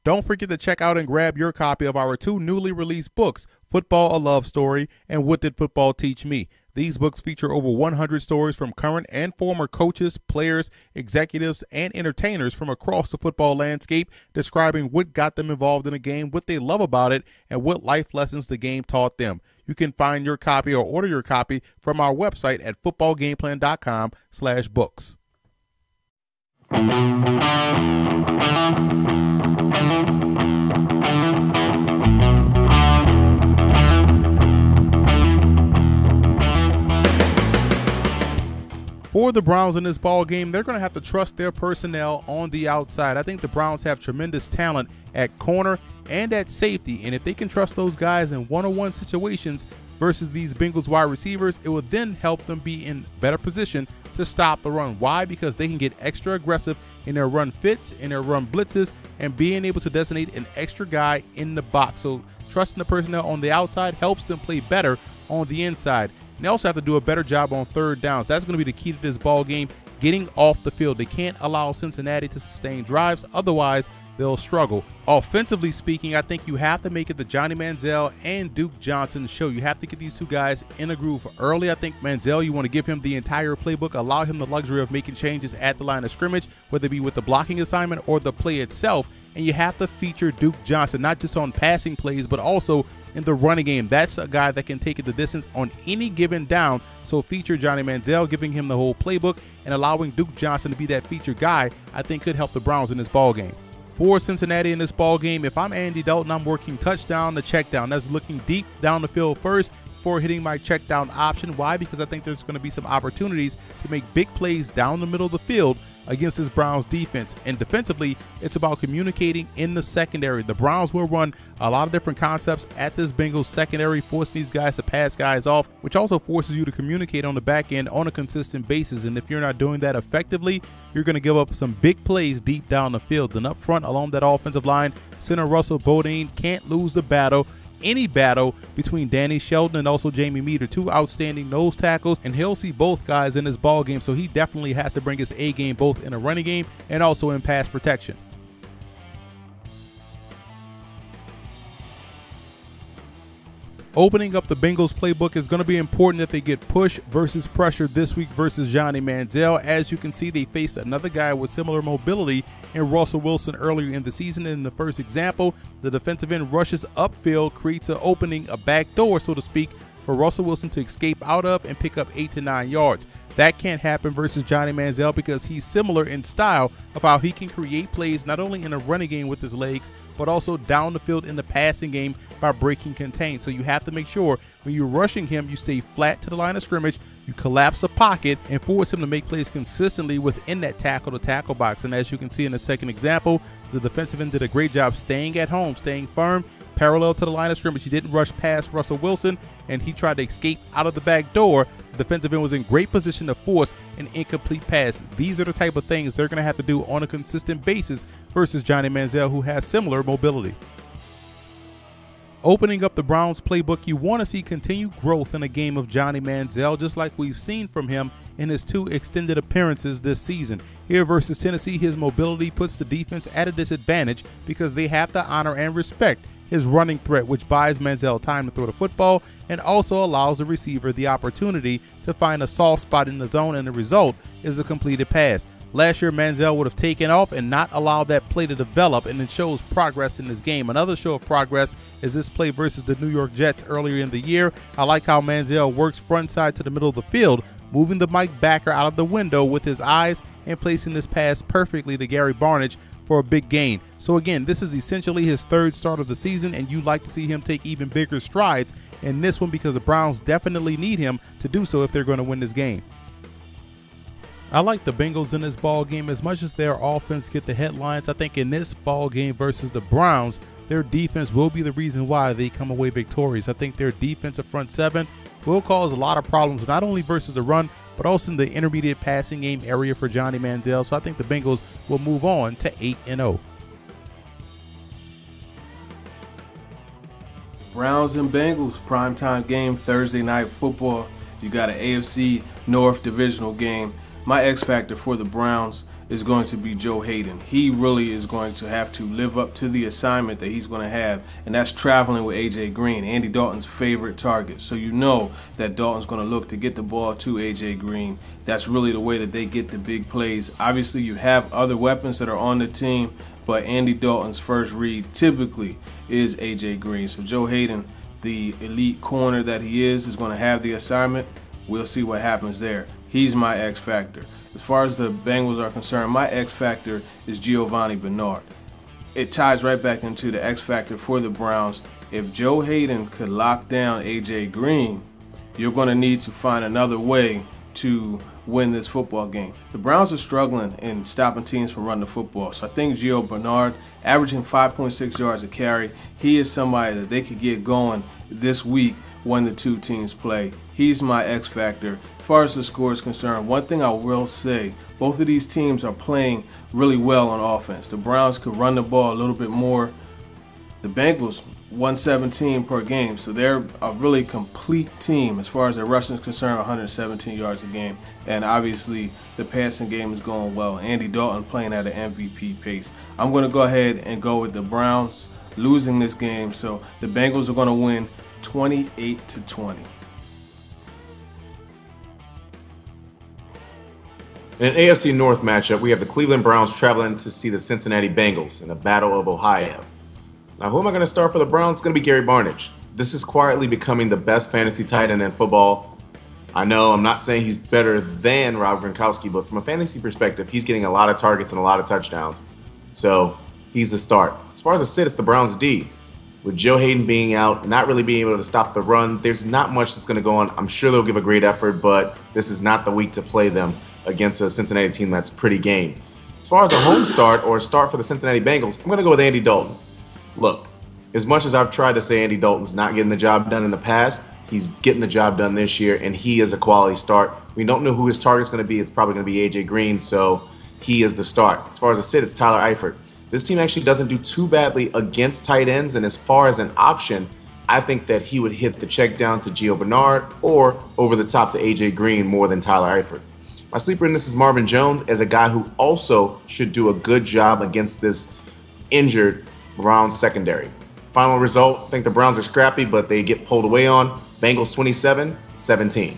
Don't forget to check out and grab your copy of our 2 newly released books, Football: A Love Story and What Did Football Teach Me? These books feature over 100 stories from current and former coaches, players, executives, and entertainers from across the football landscape, describing what got them involved in the game, what they love about it, and what life lessons the game taught them. You can find your copy or order your copy from our website at footballgameplan.com/books. For the Browns in this ball game, they're going to have to trust their personnel on the outside. I think the Browns have tremendous talent at corner and at safety, and if they can trust those guys in one-on-one situations versus these Bengals wide receivers, it will then help them be in better position to stop the run. Why? Because they can get extra aggressive in their run fits, in their run blitzes, and being able to designate an extra guy in the box. So trusting the personnel on the outside helps them play better on the inside. And they also have to do a better job on third downs. That's going to be the key to this ball game, getting off the field. They can't allow Cincinnati to sustain drives, otherwise they'll struggle. Offensively speaking, I think you have to make it the Johnny Manziel and Duke Johnson show. You have to get these two guys in a groove early. I think Manziel, you want to give him the entire playbook, allow him the luxury of making changes at the line of scrimmage, whether it be with the blocking assignment or the play itself. And you have to feature Duke Johnson, not just on passing plays, but also in the running game. That's a guy that can take it the distance on any given down. So feature Johnny Manziel, giving him the whole playbook, and allowing Duke Johnson to be that featured guy, I think could help the Browns in this ball game. For Cincinnati in this ball game, if I'm Andy Dalton, I'm working touchdown to check down. That's looking deep down the field first before hitting my check down option. Why? Because I think there's going to be some opportunities to make big plays down the middle of the field against this Browns defense. And defensively, it's about communicating in the secondary. The Browns will run a lot of different concepts at this Bengals secondary, forcing these guys to pass guys off, which also forces you to communicate on the back end on a consistent basis. And if you're not doing that effectively, you're going to give up some big plays deep down the field. And up front along that offensive line, center Russell Bodine can't lose the battle. Any battle between Danny Shelton and also Jamie Meter, 2 outstanding nose tackles, and he'll see both guys in this ball game, so he definitely has to bring his A game both in a running game and also in pass protection. Opening up the Bengals playbook is going to be important that they get push versus pressure this week versus Johnny Manziel. As you can see, they face another guy with similar mobility in Russell Wilson earlier in the season. In the first example, the defensive end rushes upfield, creates an opening, a back door, so to speak, for Russell Wilson to escape out of and pick up 8 to 9 yards. That can't happen versus Johnny Manziel because he's similar in style of how he can create plays not only in a running game with his legs, but also down the field in the passing game by breaking contain. So you have to make sure when you're rushing him, you stay flat to the line of scrimmage, you collapse the pocket, and force him to make plays consistently within that tackle-to-tackle box. And as you can see in the second example, the defensive end did a great job staying at home, staying firm, parallel to the line of scrimmage. He didn't rush past Russell Wilson, and he tried to escape out of the back door. The defensive end was in great position to force an incomplete pass. These are the type of things they're going to have to do on a consistent basis versus Johnny Manziel, who has similar mobility. Opening up the Browns playbook, you want to see continued growth in a game of Johnny Manziel, just like we've seen from him in his 2 extended appearances this season. Here versus Tennessee, his mobility puts the defense at a disadvantage because they have to honor and respect his running threat, which buys Manziel time to throw the football and also allows the receiver the opportunity to find a soft spot in the zone, and the result is a completed pass. Last year, Manziel would have taken off and not allowed that play to develop, and it shows progress in this game. Another show of progress is this play versus the New York Jets earlier in the year. I like how Manziel works front side to the middle of the field, moving the Mike backer out of the window with his eyes and placing this pass perfectly to Gary Barnidge for a big gain. So again, this is essentially his 3rd start of the season, and you like to see him take even bigger strides in this one because the Browns definitely need him to do so if they're going to win this game. I like the Bengals in this ball game as much as their offense get the headlines. I think in this ball game versus the Browns, their defense will be the reason why they come away victorious. I think their defensive front 7 will cause a lot of problems, not only versus the run, but also in the intermediate passing game area for Johnny Manziel. So I think the Bengals will move on to 8-0. Browns and Bengals, primetime game, Thursday night football. You got an AFC North divisional game. My X factor for the Browns is going to be Joe Hayden. He really is going to have to live up to the assignment that he's going to have, and that's traveling with A.J. Green, Andy Dalton's favorite target. So you know that Dalton's going to look to get the ball to A.J. Green. That's really the way that they get the big plays. Obviously, you have other weapons that are on the team, but Andy Dalton's first read typically is A.J. Green. So Joe Hayden, the elite corner that he is going to have the assignment. We'll see what happens there. He's my X factor. As far as the Bengals are concerned, my X factor is Giovanni Bernard. It ties right back into the X factor for the Browns. If Joe Hayden could lock down A.J. Green, you're going to need to find another way to win this football game. The Browns are struggling in stopping teams from running the football. So I think Gio Bernard, averaging 5.6 yards a carry, he is somebody that they could get going this week when the two teams play. He's my X factor. As far as the score is concerned, one thing I will say, both of these teams are playing really well on offense. The Browns could run the ball a little bit more. The Bengals, 117 per game, so they're a really complete team as far as their rushing is concerned, 117 yards a game. And obviously the passing game is going well. Andy Dalton playing at an MVP pace. I'm going to go ahead and go with the Browns losing this game, so the Bengals are going to win 28-20. In an AFC North matchup, we have the Cleveland Browns traveling to see the Cincinnati Bengals in the Battle of Ohio. Now, who am I going to start for the Browns? It's going to be Gary Barnidge. This is quietly becoming the best fantasy tight end in football. I know I'm not saying he's better than Rob Gronkowski, but from a fantasy perspective, he's getting a lot of targets and a lot of touchdowns. So he's the start. As far as the sit, it's the Browns D. With Joe Hayden being out, not really being able to stop the run, there's not much that's going to go on. I'm sure they'll give a great effort, but this is not the week to play them against a Cincinnati team that's pretty game. As far as a home start or a start for the Cincinnati Bengals, I'm going to go with Andy Dalton. Look, as much as I've tried to say Andy Dalton's not getting the job done in the past, he's getting the job done this year, and he is a quality start. We don't know who his target's going to be. It's probably going to be A.J. Green, so he is the start. As far as a sit, it's Tyler Eifert. This team actually doesn't do too badly against tight ends, and as far as an option, I think that he would hit the check down to Gio Bernard or over the top to A.J. Green more than Tyler Eifert. My sleeper in this is Marvin Jones, as a guy who also should do a good job against this injured Browns secondary. Final result, I think the Browns are scrappy, but they get pulled away on. Bengals 27-17.